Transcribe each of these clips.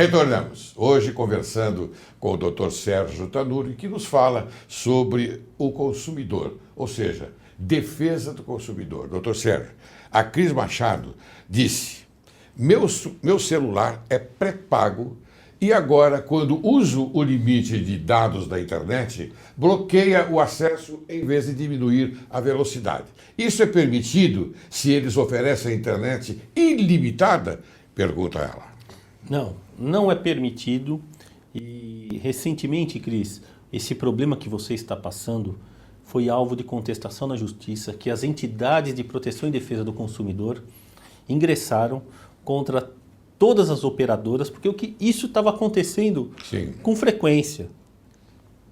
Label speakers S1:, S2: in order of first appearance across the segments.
S1: Retornamos, hoje conversando com o Dr. Sérgio Tanuri, que nos fala sobre o consumidor, ou seja, defesa do consumidor. Dr. Sérgio, a Cris Machado disse, meu celular é pré-pago e agora, quando uso o limite de dados da internet, bloqueia o acesso em vez de diminuir a velocidade. Isso é permitido se eles oferecem a internet ilimitada? Pergunta ela.
S2: Não é permitido. E recentemente, Cris, esse problema que você está passando foi alvo de contestação na Justiça, que as entidades de proteção e defesa do consumidor ingressaram contra todas as operadoras, porque isso estava acontecendo com frequência.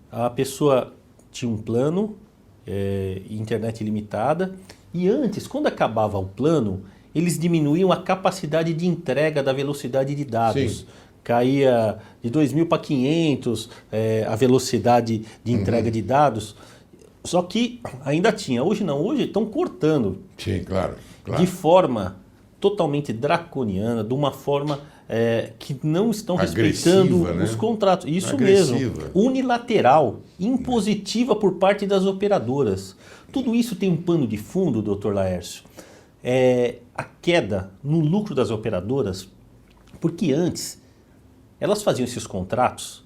S2: A pessoa tinha um plano, internet ilimitada, e antes, quando acabava o plano, eles diminuíam a capacidade de entrega da velocidade de dados. Sim. Caía de 2.000 para 500 a velocidade de entrega de dados. Só que ainda tinha. Hoje não. Hoje estão cortando.
S1: Sim, claro.
S2: De forma totalmente draconiana, de uma forma que não estão respeitando os contratos. Isso mesmo. Unilateral, impositiva por parte das operadoras. Tudo isso tem um pano de fundo, doutor Laércio. A queda no lucro das operadoras, porque antes elas faziam esses contratos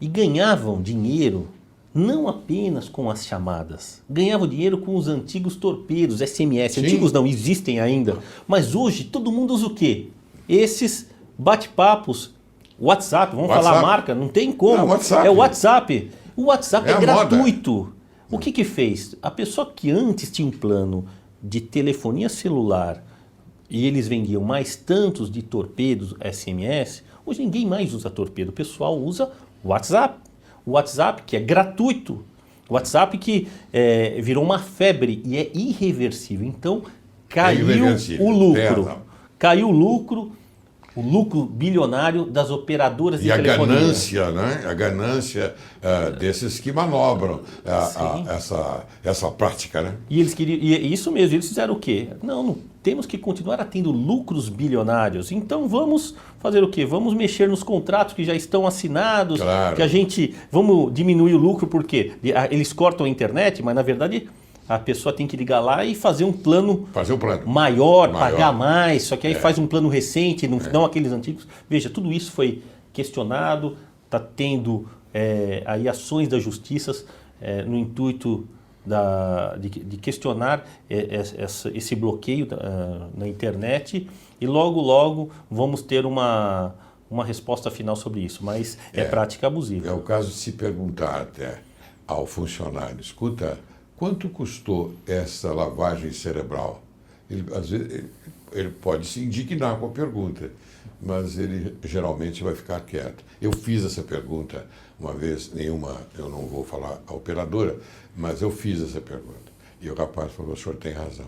S2: e ganhavam dinheiro não apenas com as chamadas, ganhavam dinheiro com os antigos torpedos, SMS. Sim. Antigos não existem ainda, mas hoje todo mundo usa o quê? Esses bate-papos, WhatsApp, vamos falar a marca, não tem como, é o WhatsApp. O WhatsApp é gratuito. Moda. O que fez? A pessoa que antes tinha um plano de telefonia celular e eles vendiam mais tantos de torpedos SMS, hoje ninguém mais usa torpedo, o pessoal usa WhatsApp. O WhatsApp que é gratuito, o WhatsApp que virou uma febre e é irreversível. Então caiu o lucro, o lucro bilionário das operadoras de telefonia.
S1: E a ganância, né? A ganância desses que manobram essa prática, né?
S2: E eles queriam, e isso mesmo, eles fizeram o quê? Não, temos que continuar tendo lucros bilionários. Então vamos fazer o quê? Vamos mexer nos contratos que já estão assinados,
S1: claro.
S2: Vamos diminuir o lucro porque eles cortam a internet, mas na verdade a pessoa tem que ligar lá e fazer um plano, maior, pagar mais, só que aí faz um plano recente, não aqueles antigos. Veja, tudo isso foi questionado, está tendo aí ações da justiça no intuito de questionar esse bloqueio na internet e logo vamos ter uma resposta final sobre isso, mas é prática abusiva.
S1: É o caso de se perguntar até ao funcionário, escuta, quanto custou essa lavagem cerebral? Às vezes, ele pode se indignar com a pergunta, mas ele geralmente vai ficar quieto. Eu fiz essa pergunta uma vez, eu não vou falar a operadora, mas eu fiz essa pergunta. E o rapaz falou, o senhor tem razão.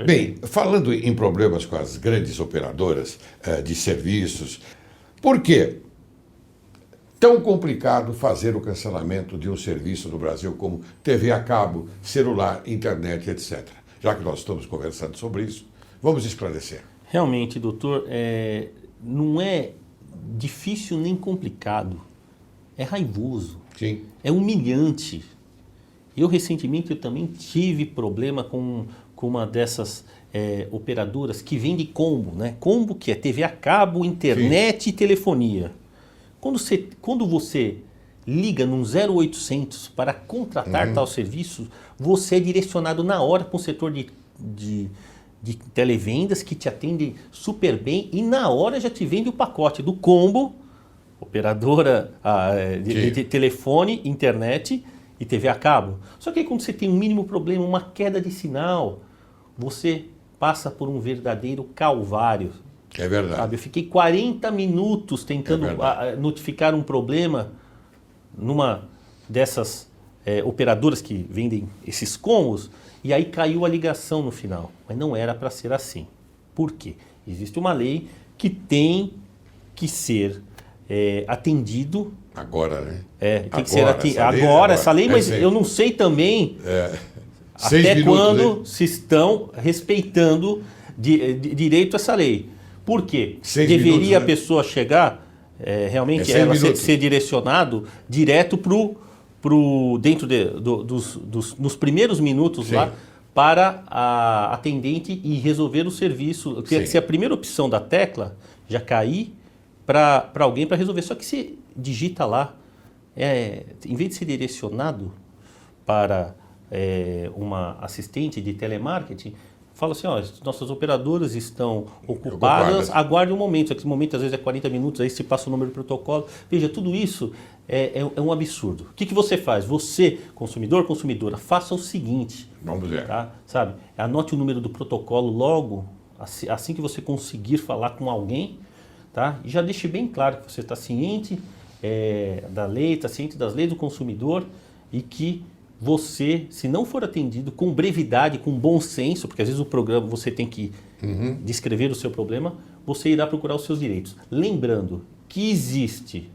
S1: Bem, falando em problemas com as grandes operadoras de serviços, por quê? Tão complicado fazer o cancelamento de um serviço no Brasil como TV a cabo, celular, internet, etc. Já que nós estamos conversando sobre isso, vamos esclarecer.
S2: Realmente, doutor, não é difícil nem complicado, é raivoso,
S1: Sim.
S2: É humilhante. Recentemente eu também tive problema com uma dessas operadoras que vende combo, né? Combo que é TV a cabo, internet Sim. e telefonia. Quando você liga num 0800 para contratar tal serviço, você é direcionado na hora para um setor de televendas que te atende super bem e na hora já te vende o pacote do combo, operadora de telefone, internet e TV a cabo. Só que aí quando você tem um mínimo problema, uma queda de sinal, você passa por um verdadeiro calvário.
S1: É verdade.
S2: Sabe? Eu fiquei 40 minutos tentando notificar um problema numa dessas operadoras que vendem esses combos e aí caiu a ligação no final. Mas não era para ser assim. Por quê? Existe uma lei que tem que ser atendido.
S1: Agora, né?
S2: Tem que ser atendido. Agora, essa lei, mas eu não sei também até quando se estão respeitando direito a essa lei. Por quê?
S1: 6
S2: Deveria
S1: minutos, né?
S2: a pessoa chegar, realmente, ela ser direcionado direto dentro nos primeiros minutos lá, para a atendente e resolver o serviço. Tem que ser a primeira opção da tecla, já cair para alguém para resolver. Só que você digita lá, em vez de ser direcionado para uma assistente de telemarketing, fala assim, nossas operadoras estão ocupadas, aguarde um momento. Esse momento às vezes é 40 minutos, aí se passa o número do protocolo. Veja, tudo isso é um absurdo. O que você faz? Você, consumidor, consumidora, faça o seguinte.
S1: Vamos ver.
S2: Tá? Sabe? Anote o número do protocolo logo, assim que você conseguir falar com alguém, tá? E já deixe bem claro que você está ciente da lei, está ciente das leis do consumidor e que você, se não for atendido com brevidade, com bom senso, porque às vezes o programa você tem que descrever o seu problema, você irá procurar os seus direitos. Lembrando que existe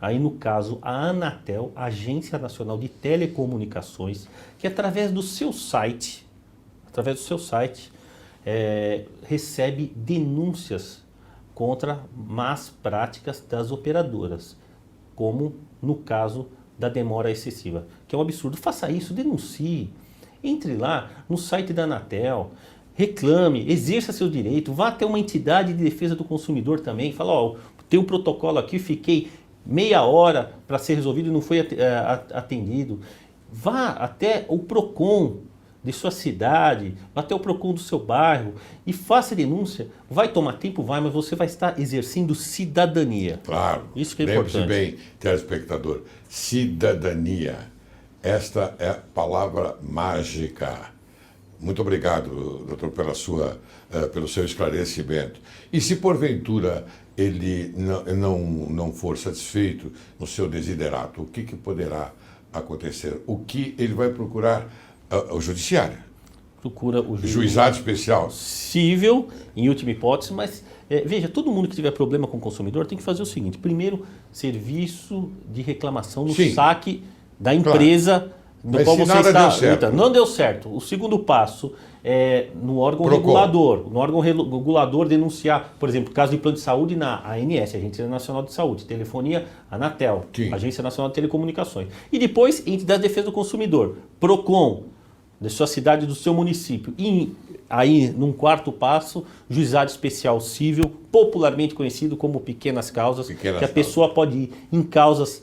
S2: aí no caso a Anatel, Agência Nacional de Telecomunicações, que através do seu site, recebe denúncias contra más práticas das operadoras, como no caso da demora excessiva, que é um absurdo. Faça isso, denuncie, entre lá no site da Anatel, reclame, exerça seu direito, vá até uma entidade de defesa do consumidor também, fala, tem um protocolo aqui, fiquei meia hora para ser resolvido e não foi atendido. Vá até o PROCON de sua cidade, vá até o PROCON do seu bairro e faça denúncia. Vai tomar tempo, mas você vai estar exercendo cidadania.
S1: Claro.
S2: Isso que é importante.
S1: Lembre-se bem, telespectador, cidadania. Esta é a palavra mágica. Muito obrigado, doutor, pelo seu esclarecimento. E se porventura ele não for satisfeito no seu desiderato, o que poderá acontecer? O que ele vai procurar? O judiciário.
S2: Procura o
S1: juizado especial.
S2: Cível, em última hipótese, mas veja, todo mundo que tiver problema com o consumidor tem que fazer o seguinte: primeiro, serviço de reclamação no saque da empresa no qual você está. Não deu certo. O segundo passo é no órgão regulador. No órgão regulador denunciar, por exemplo, caso de plano de saúde na ANS, Agência Nacional de Saúde, telefonia, Anatel, Agência Nacional de Telecomunicações. E depois, entidade de defesa do consumidor, PROCON, da sua cidade, do seu município. E aí, num quarto passo, juizado especial cível, popularmente conhecido como pequenas causas, que a pessoa pode ir em causas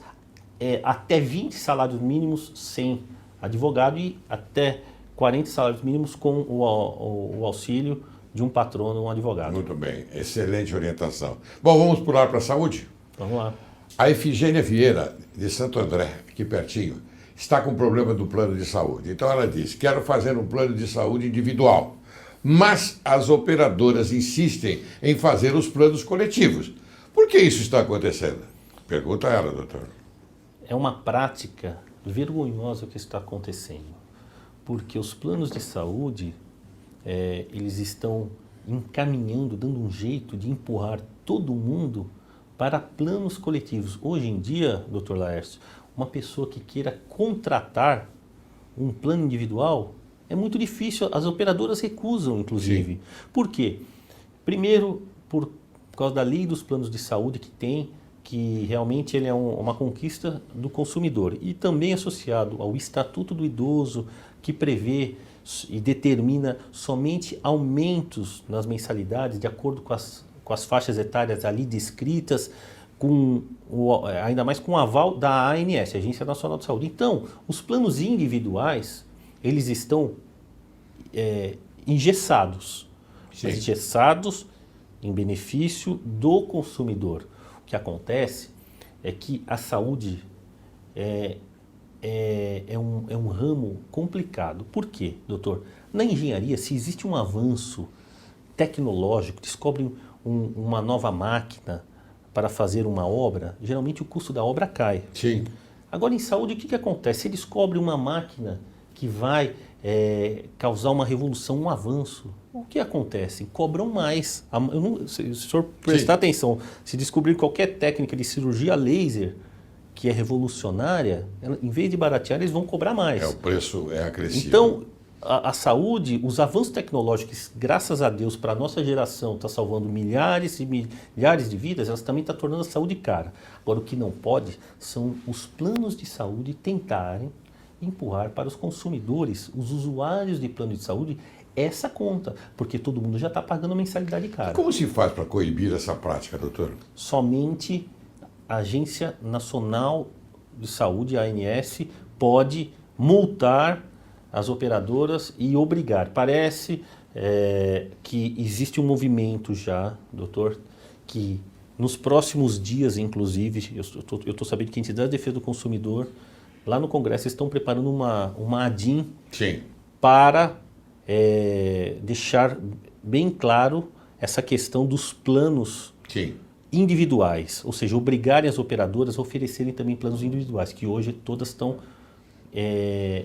S2: até 20 salários mínimos sem advogado e até 40 salários mínimos com o auxílio de um patrono, um advogado.
S1: Muito bem, excelente orientação. Bom, vamos pular para a saúde?
S2: Vamos lá.
S1: A Efigênia Vieira, de Santo André, aqui pertinho, está com problema do plano de saúde. Então ela diz, quero fazer um plano de saúde individual, mas as operadoras insistem em fazer os planos coletivos. Por que isso está acontecendo? Pergunta ela, doutor.
S2: É uma prática vergonhosa que está acontecendo, porque os planos de saúde, eles estão encaminhando, dando um jeito de empurrar todo mundo para planos coletivos. Hoje em dia, doutor Laércio, uma pessoa que queira contratar um plano individual é muito difícil, as operadoras recusam, inclusive. Sim. Por quê? Primeiro, por causa da lei dos planos de saúde que realmente ele é uma conquista do consumidor. E também associado ao Estatuto do Idoso, que prevê e determina somente aumentos nas mensalidades de acordo com as faixas etárias ali descritas, ainda mais com o aval da ANS, Agência Nacional de Saúde. Então, os planos individuais, eles estão engessados. Engessados em benefício do consumidor. O que acontece é que a saúde é um ramo complicado. Por quê, doutor? Na engenharia, se existe um avanço tecnológico, descobrem uma nova máquina para fazer uma obra, geralmente o custo da obra cai.
S1: Sim.
S2: Agora, em saúde, o que acontece? Se descobre uma máquina que vai causar uma revolução, um avanço, o que acontece? Cobram mais. Se o senhor prestar atenção, se descobrir qualquer técnica de cirurgia laser que é revolucionária, em vez de baratear, eles vão cobrar mais.
S1: O preço é acrescido.
S2: Então, a saúde, os avanços tecnológicos, graças a Deus, para a nossa geração, está salvando milhares e milhares de vidas, elas também estão tornando a saúde cara. Agora, o que não pode são os planos de saúde tentarem empurrar para os consumidores, os usuários de plano de saúde, essa conta, porque todo mundo já está pagando mensalidade cara.
S1: E como se faz para coibir essa prática, doutor?
S2: Somente a Agência Nacional de Saúde, a ANS, pode multar as operadoras e obrigar. Parece que existe um movimento já, doutor, que nos próximos dias, inclusive, eu estou sabendo que a entidade de defesa do consumidor, lá no Congresso, estão preparando uma ADIM
S1: Sim.
S2: para deixar bem claro essa questão dos planos
S1: Sim.
S2: individuais, ou seja, obrigarem as operadoras a oferecerem também planos individuais, que hoje todas estão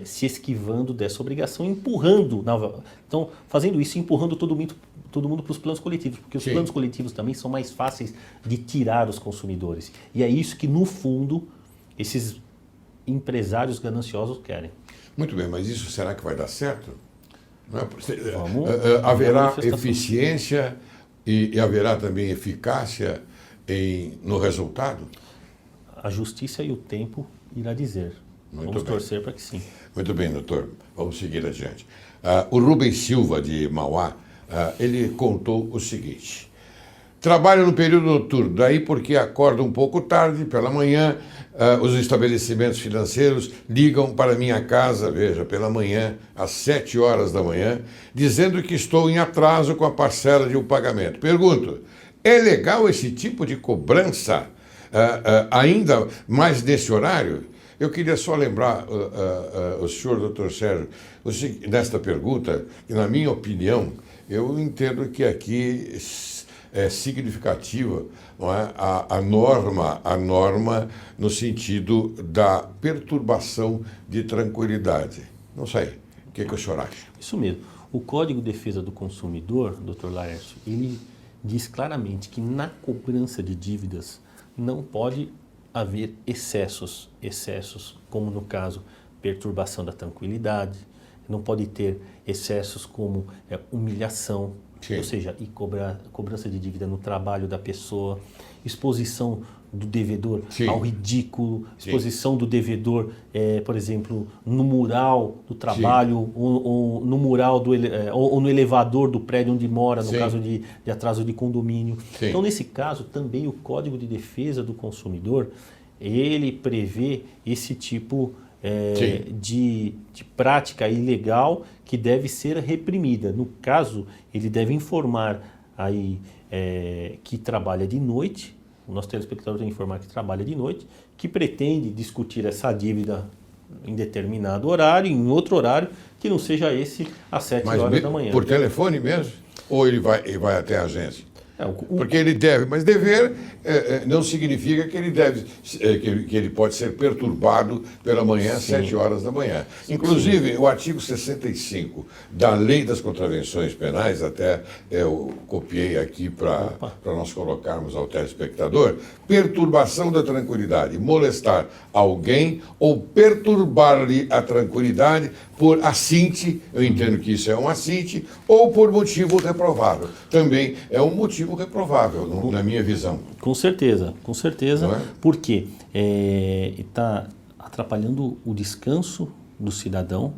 S2: se esquivando dessa obrigação, então fazendo isso, empurrando todo mundo para os planos coletivos, porque os planos coletivos também são mais fáceis de tirar os consumidores. E é isso que, no fundo, esses empresários gananciosos querem.
S1: Muito bem, mas isso será que vai dar certo? Não é? Haverá eficiência e haverá também eficácia no resultado?
S2: A justiça e o tempo irá dizer. Vamos torcer para que sim.
S1: Muito bem, doutor. Vamos seguir adiante. O Rubens Silva, de Mauá, ele contou o seguinte. Trabalho no período noturno, daí porque acordo um pouco tarde, pela manhã, os estabelecimentos financeiros ligam para minha casa, veja, pela manhã, às 7 horas da manhã, dizendo que estou em atraso com a parcela de um pagamento. Pergunto, é legal esse tipo de cobrança ainda mais nesse horário? Eu queria só lembrar o senhor, doutor Sérgio, nesta pergunta, que na minha opinião, eu entendo que aqui é significativa, não é? a norma no sentido da perturbação de tranquilidade. Não sei, o que o senhor acha?
S2: Isso mesmo. O Código de Defesa do Consumidor, doutor Laércio, ele diz claramente que na cobrança de dívidas não pode haver excessos, como no caso perturbação da tranquilidade, não pode ter excessos como humilhação,
S1: Sim.
S2: ou seja, cobrança de dívida no trabalho da pessoa, exposição do devedor
S1: Sim.
S2: ao ridículo, exposição do devedor, por exemplo, no mural do trabalho ou no mural ou no elevador do prédio onde mora, no caso de atraso de condomínio.
S1: Sim.
S2: Então, nesse caso, também o Código de Defesa do Consumidor, ele prevê esse tipo de prática ilegal que deve ser reprimida. No caso, ele deve informar aí que trabalha de noite, o nosso telespectador tem que informar que trabalha de noite, que pretende discutir essa dívida em determinado horário, em outro horário, que não seja esse às 7 horas da manhã.
S1: Por telefone mesmo? Ou ele vai até a agência? Porque ele deve, mas dever não significa que ele deve, que ele pode ser perturbado pela manhã às 7 horas da manhã. Inclusive, o artigo 65 da Lei das Contravenções Penais, até eu copiei aqui para nós colocarmos ao telespectador, perturbação da tranquilidade, molestar alguém ou perturbar-lhe a tranquilidade por assinte, eu entendo que isso é um assinte, ou por motivo reprovável. Também é um motivo reprovável, na minha visão.
S2: Com certeza,
S1: Não é?
S2: Porque está atrapalhando o descanso do cidadão,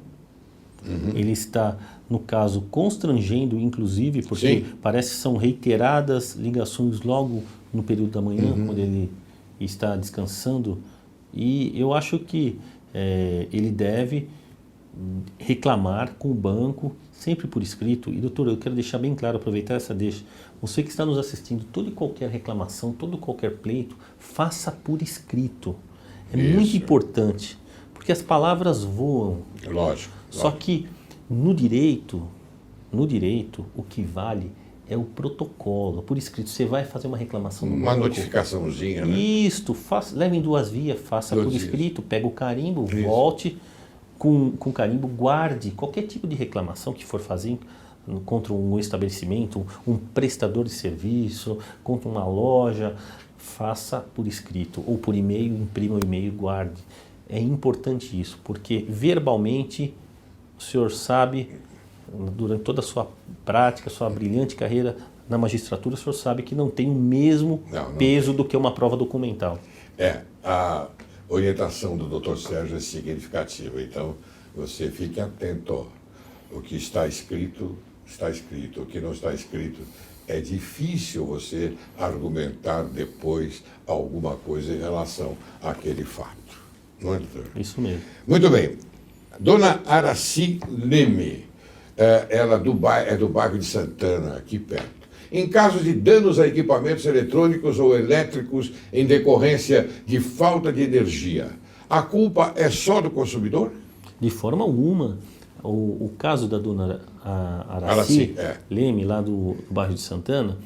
S2: ele está, no caso, constrangendo, inclusive, porque parece que são reiteradas ligações logo no período da manhã, quando ele está descansando, e eu acho que ele deve reclamar com o banco, sempre por escrito. E, doutor, eu quero deixar bem claro, aproveitar essa deixa. Você que está nos assistindo, toda e qualquer reclamação, todo qualquer pleito, faça por escrito. É muito importante, porque as palavras voam.
S1: Lógico.
S2: Só que no direito, o que vale é o protocolo, por escrito. Você vai fazer uma reclamação no banco.
S1: Uma notificaçãozinha, né?
S2: Isto, leve em 2 vias, faça por escrito, pega o carimbo, volte com carimbo, guarde qualquer tipo de reclamação que for fazer contra um estabelecimento, um prestador de serviço, contra uma loja, faça por escrito ou por e-mail, imprima o e-mail e guarde. É importante isso, porque verbalmente o senhor sabe, durante toda a sua prática, sua brilhante carreira na magistratura, o senhor sabe que não tem o mesmo peso do que uma prova documental.
S1: A orientação do Dr. Sérgio é significativa, então você fique atento. O que está escrito, está escrito. O que não está escrito, é difícil você argumentar depois alguma coisa em relação àquele fato. Não é, doutor?
S2: Isso mesmo.
S1: Muito bem. Dona Araci Leme, ela é do bairro de Santana, aqui perto. Em caso de danos a equipamentos eletrônicos ou elétricos em decorrência de falta de energia, a culpa é só do consumidor?
S2: De forma alguma. O caso da dona Araci Leme, lá do bairro de Santana,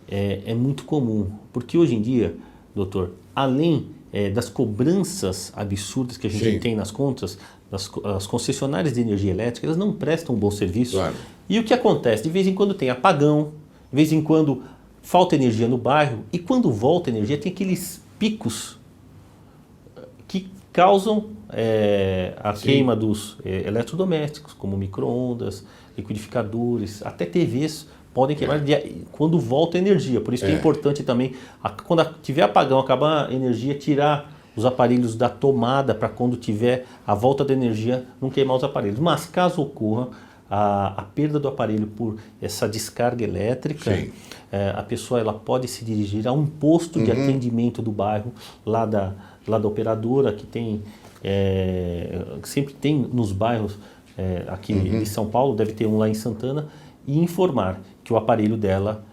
S2: é muito comum. Porque hoje em dia, doutor, além das cobranças absurdas que a gente tem nas contas, as concessionárias de energia elétrica, elas não prestam um bom serviço.
S1: Claro.
S2: E o que acontece? De vez em quando tem apagão, de vez em quando falta energia no bairro, e quando volta energia tem aqueles picos que causam a queima dos eletrodomésticos, como micro-ondas, liquidificadores, até TVs podem queimar quando volta a energia. Por isso que é importante também, quando tiver apagão, acabar a energia, tirar os aparelhos da tomada para quando tiver a volta da energia, não queimar os aparelhos. Mas caso ocorra a perda do aparelho por essa descarga elétrica, a pessoa ela pode se dirigir a um posto de atendimento do bairro, lá da operadora, que tem, sempre tem nos bairros aqui de São Paulo, deve ter um lá em Santana, e informar que o aparelho dela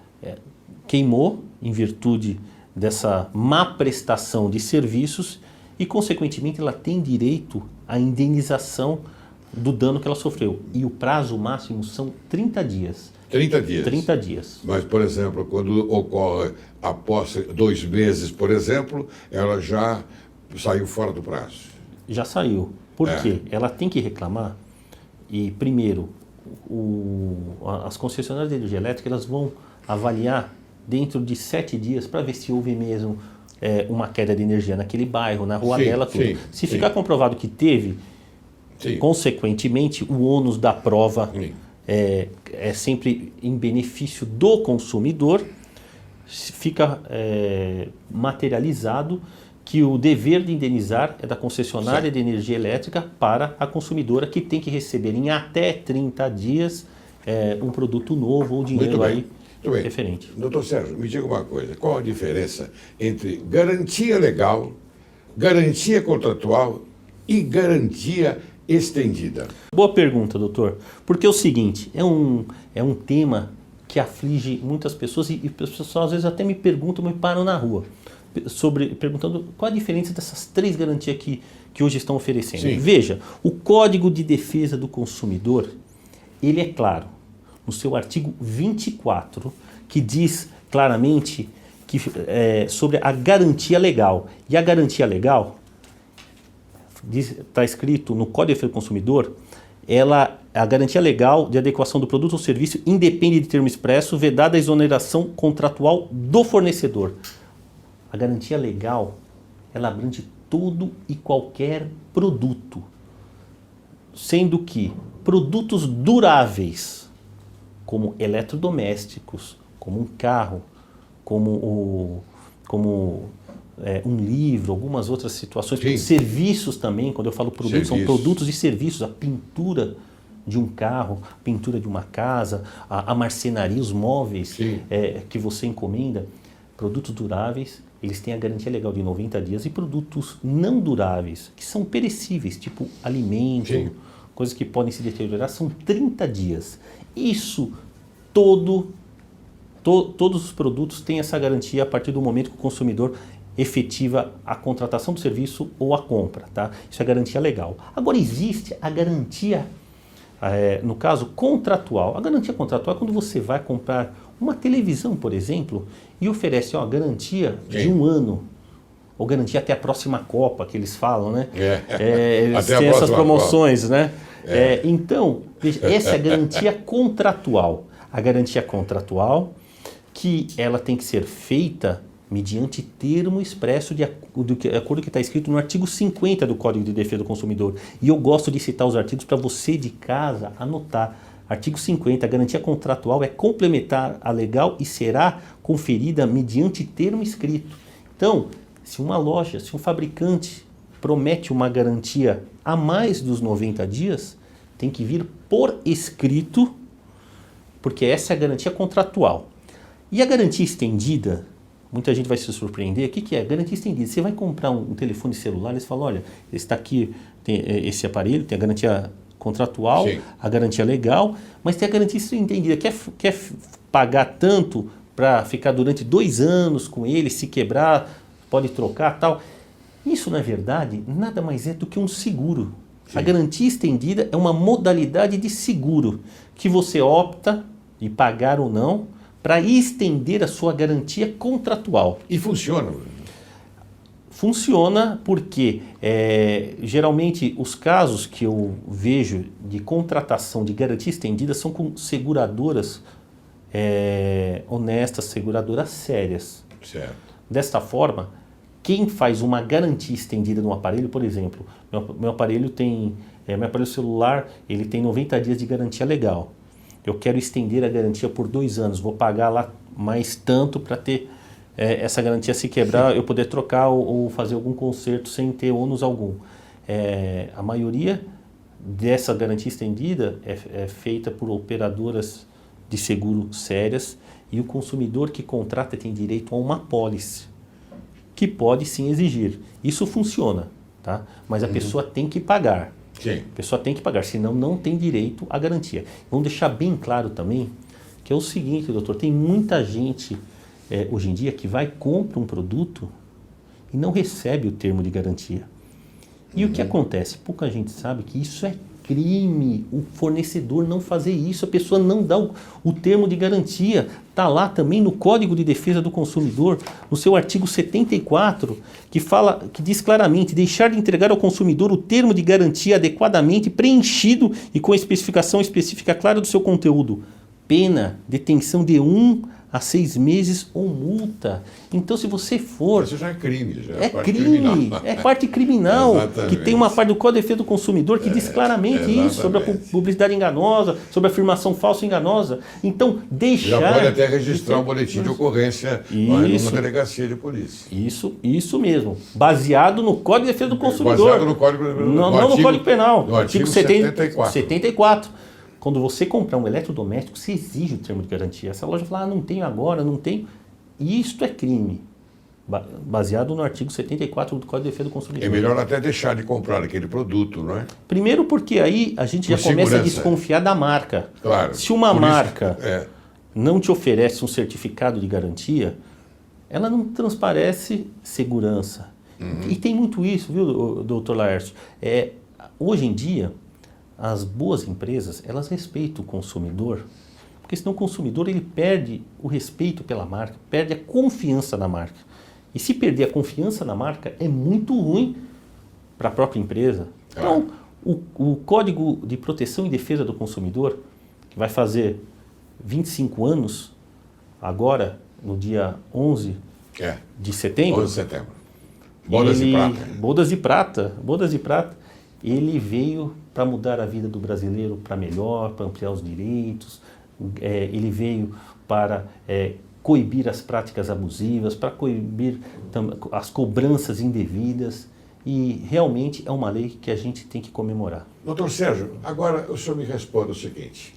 S2: queimou em virtude dessa má prestação de serviços e, consequentemente, ela tem direito à indenização do dano que ela sofreu. E o prazo máximo são 30 dias.
S1: 30 dias?
S2: 30 dias.
S1: Mas, por exemplo, quando ocorre após 2 meses, por exemplo, ela já saiu fora do prazo?
S2: Já saiu. Por quê? Ela tem que reclamar e, primeiro, as concessionárias de energia elétrica elas vão avaliar dentro de 7 dias para ver se houve mesmo uma queda de energia naquele bairro, na rua dela, tudo. Se ficar comprovado que teve, consequentemente, o ônus da prova é sempre em benefício do consumidor, fica materializado que o dever de indenizar é da concessionária de energia elétrica para a consumidora, que tem que receber em até 30 dias um produto novo ou dinheiro aí referente.
S1: Doutor Sérgio, me diga uma coisa, qual a diferença entre garantia legal, garantia contratual e garantia estendida?
S2: Boa pergunta, doutor. Porque é o seguinte, é um tema que aflige muitas pessoas e as pessoas às vezes até me perguntam, me param na rua, perguntando qual a diferença dessas 3 garantias que hoje estão oferecendo. Veja, o Código de Defesa do Consumidor, ele é claro, no seu artigo 24, que diz claramente que, sobre a garantia legal. E a garantia legal, está escrito no Código de Defesa do Consumidor, a garantia legal de adequação do produto ou serviço independe de termo expresso, vedada a exoneração contratual do fornecedor. A garantia legal, ela abrange todo e qualquer produto, sendo que produtos duráveis, como eletrodomésticos, como um carro, como um livro, algumas outras situações, serviços também, quando eu falo produtos, são produtos e serviços, a pintura de um carro, a pintura de uma casa, a marcenaria, os móveis que você encomenda, produtos duráveis, eles têm a garantia legal de 90 dias, e produtos não duráveis, que são perecíveis, tipo alimento, coisas que podem se deteriorar, são 30 dias. Isso, todos os produtos têm essa garantia a partir do momento que o consumidor efetiva a contratação do serviço ou a compra, tá? Isso é garantia legal. Agora, existe a garantia, no caso, contratual. A garantia contratual é quando você vai comprar uma televisão, por exemplo, e oferece a garantia de 1 ano, ou garantia até a próxima Copa, que eles falam, né? Eles têm essas promoções, Copa, né? Então, veja, essa é a garantia contratual. A garantia contratual, que ela tem que ser feita mediante termo expresso de acordo com o que está escrito no artigo 50 do Código de Defesa do Consumidor. E eu gosto de citar os artigos para você de casa anotar. Artigo 50, a garantia contratual é complementar à legal e será conferida mediante termo escrito. Então, se uma loja, se um fabricante promete uma garantia a mais dos 90 dias, tem que vir por escrito, porque essa é a garantia contratual. E a garantia estendida, muita gente vai se surpreender, o que é? Garantia estendida. Você vai comprar um telefone celular, eles falam, olha, está aqui tem esse aparelho, tem a garantia contratual, sim, a garantia legal, mas tem a garantia estendida. Quer pagar tanto para ficar durante 2 anos com ele, se quebrar, pode trocar, tal. Isso, na verdade, nada mais é do que um seguro. Sim. A garantia estendida é uma modalidade de seguro que você opta de pagar ou não para estender a sua garantia contratual.
S1: E funciona?
S2: Funciona porque, geralmente, os casos que eu vejo de contratação de garantia estendida são com seguradoras honestas, seguradoras sérias.
S1: Certo.
S2: Desta forma, quem faz uma garantia estendida no aparelho, por exemplo, meu aparelho celular, ele tem 90 dias de garantia legal. Eu quero estender a garantia por 2 anos, vou pagar lá mais tanto para ter essa garantia, se quebrar, sim, eu poder trocar ou fazer algum conserto sem ter ônus algum. A maioria dessa garantia estendida é feita por operadoras de seguro sérias e o consumidor que contrata tem direito a uma apólice, que pode sim exigir. Isso funciona, tá? Mas a pessoa tem que pagar.
S1: Sim.
S2: A pessoa tem que pagar, senão não tem direito à garantia. Vamos deixar bem claro também que é o seguinte, doutor, tem muita gente hoje em dia que compra um produto e não recebe o termo de garantia. E o que acontece? Pouca gente sabe que isso é crime, o fornecedor não fazer isso, a pessoa não dá o termo de garantia. Está lá também no Código de Defesa do Consumidor, no seu artigo 74, que diz claramente, deixar de entregar ao consumidor o termo de garantia adequadamente preenchido e com a especificação específica clara do seu conteúdo. Pena, detenção de 1 a 6 meses ou multa. Então, se você for...
S1: Isso já é crime. Já
S2: é crime, é parte criminal, que tem uma parte do Código de Defesa do Consumidor que diz claramente isso, sobre a publicidade enganosa, sobre a afirmação falsa e enganosa. Então, deixar...
S1: Já pode até registrar um boletim de ocorrência numa delegacia de polícia.
S2: Isso mesmo. Baseado no Código de Defesa do Consumidor.
S1: Baseado no Código...
S2: Não no Código Penal.
S1: No artigo 74.
S2: Quando você comprar um eletrodoméstico, você exige o termo de garantia. Essa loja fala, não tenho agora, não tenho. Isto é crime. Baseado no artigo 74 do Código de Defesa do Consumidor.
S1: É melhor até deixar de comprar aquele produto, não é?
S2: Primeiro porque aí a gente já começa a desconfiar da marca.
S1: Claro.
S2: Se uma marca não te oferece um certificado de garantia, ela não transparece segurança. E tem muito isso, viu, doutor Laércio? Hoje em dia, as boas empresas, elas respeitam o consumidor, porque senão o consumidor ele perde o respeito pela marca, perde a confiança na marca. E se perder a confiança na marca, é muito ruim para a própria empresa. Então, o Código de Proteção e Defesa do Consumidor, que vai fazer 25 anos, agora, no dia 11 de setembro.
S1: 11 de setembro. Bodas de prata.
S2: Bodas de prata. Ele veio para mudar a vida do brasileiro para melhor, para ampliar os direitos. Ele veio para coibir as práticas abusivas, para coibir as cobranças indevidas. E realmente é uma lei que a gente tem que comemorar.
S1: Doutor Sérgio, agora o senhor me responde o seguinte.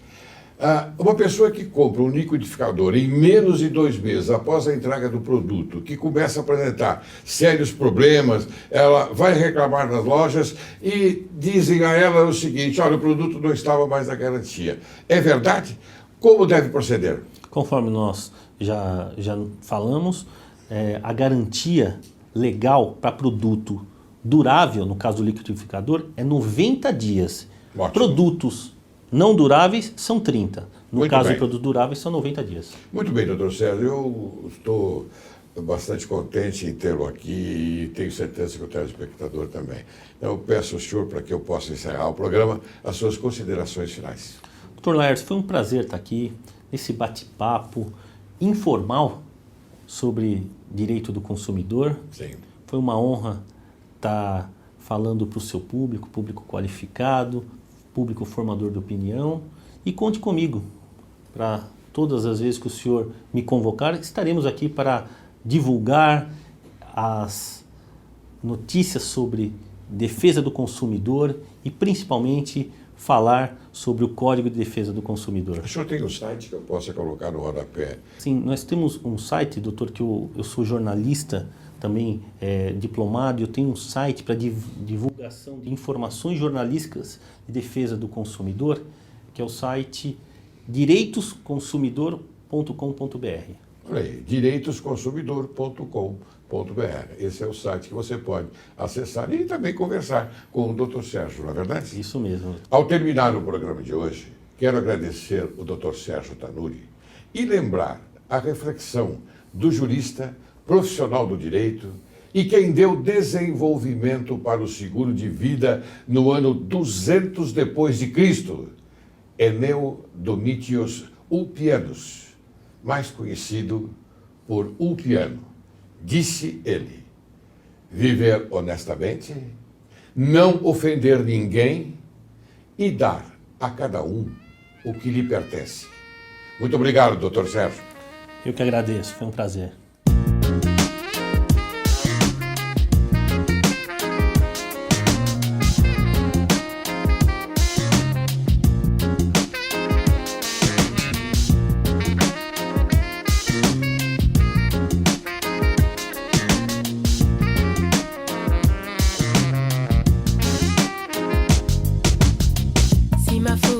S1: Uma pessoa que compra um liquidificador em menos de 2 meses após a entrega do produto, que começa a apresentar sérios problemas, ela vai reclamar nas lojas e dizem a ela o seguinte, olha, o produto não estava mais na garantia. É verdade? Como deve proceder?
S2: Conforme nós já falamos, a garantia legal para produto durável, no caso do liquidificador, é 90 dias.
S1: Ótimo.
S2: Produtos não duráveis são 30. No
S1: Muito
S2: caso
S1: bem.
S2: de produtos duráveis, são 90 dias.
S1: Muito bem, doutor Sérgio. Eu estou bastante contente em tê-lo aqui e tenho certeza que o telespectador também. Então, eu peço ao senhor, para que eu possa encerrar o programa, as suas considerações finais.
S2: Doutor Laércio, foi um prazer estar aqui nesse bate-papo informal, sobre direito do consumidor.
S1: Sim.
S2: Foi uma honra estar falando para o seu público, público qualificado, público formador de opinião. E conte comigo para todas as vezes que o senhor me convocar, estaremos aqui para divulgar as notícias sobre defesa do consumidor e principalmente falar sobre o Código de Defesa do Consumidor.
S1: O senhor tem um site que eu possa colocar no rodapé?
S2: Sim, nós temos um site, doutor, que eu sou jornalista, também diplomado, eu tenho um site para divulgação de informações jornalísticas de defesa do consumidor, que é o site direitosconsumidor.com.br.
S1: Olha aí, direitosconsumidor.com.br. Esse é o site que você pode acessar e também conversar com o Dr. Sérgio, não é verdade?
S2: Isso mesmo.
S1: Ao terminar o programa de hoje, quero agradecer o Dr. Sérgio Tanuri e lembrar a reflexão do jurista, profissional do direito e quem deu desenvolvimento para o seguro de vida no ano 200 depois de Cristo, Eneu Domitius Ulpianus, mais conhecido por Ulpiano. Disse ele: viver honestamente, não ofender ninguém e dar a cada um o que lhe pertence. Muito obrigado, Dr. Sérgio.
S2: Eu que agradeço, foi um prazer.
S3: Si ma faute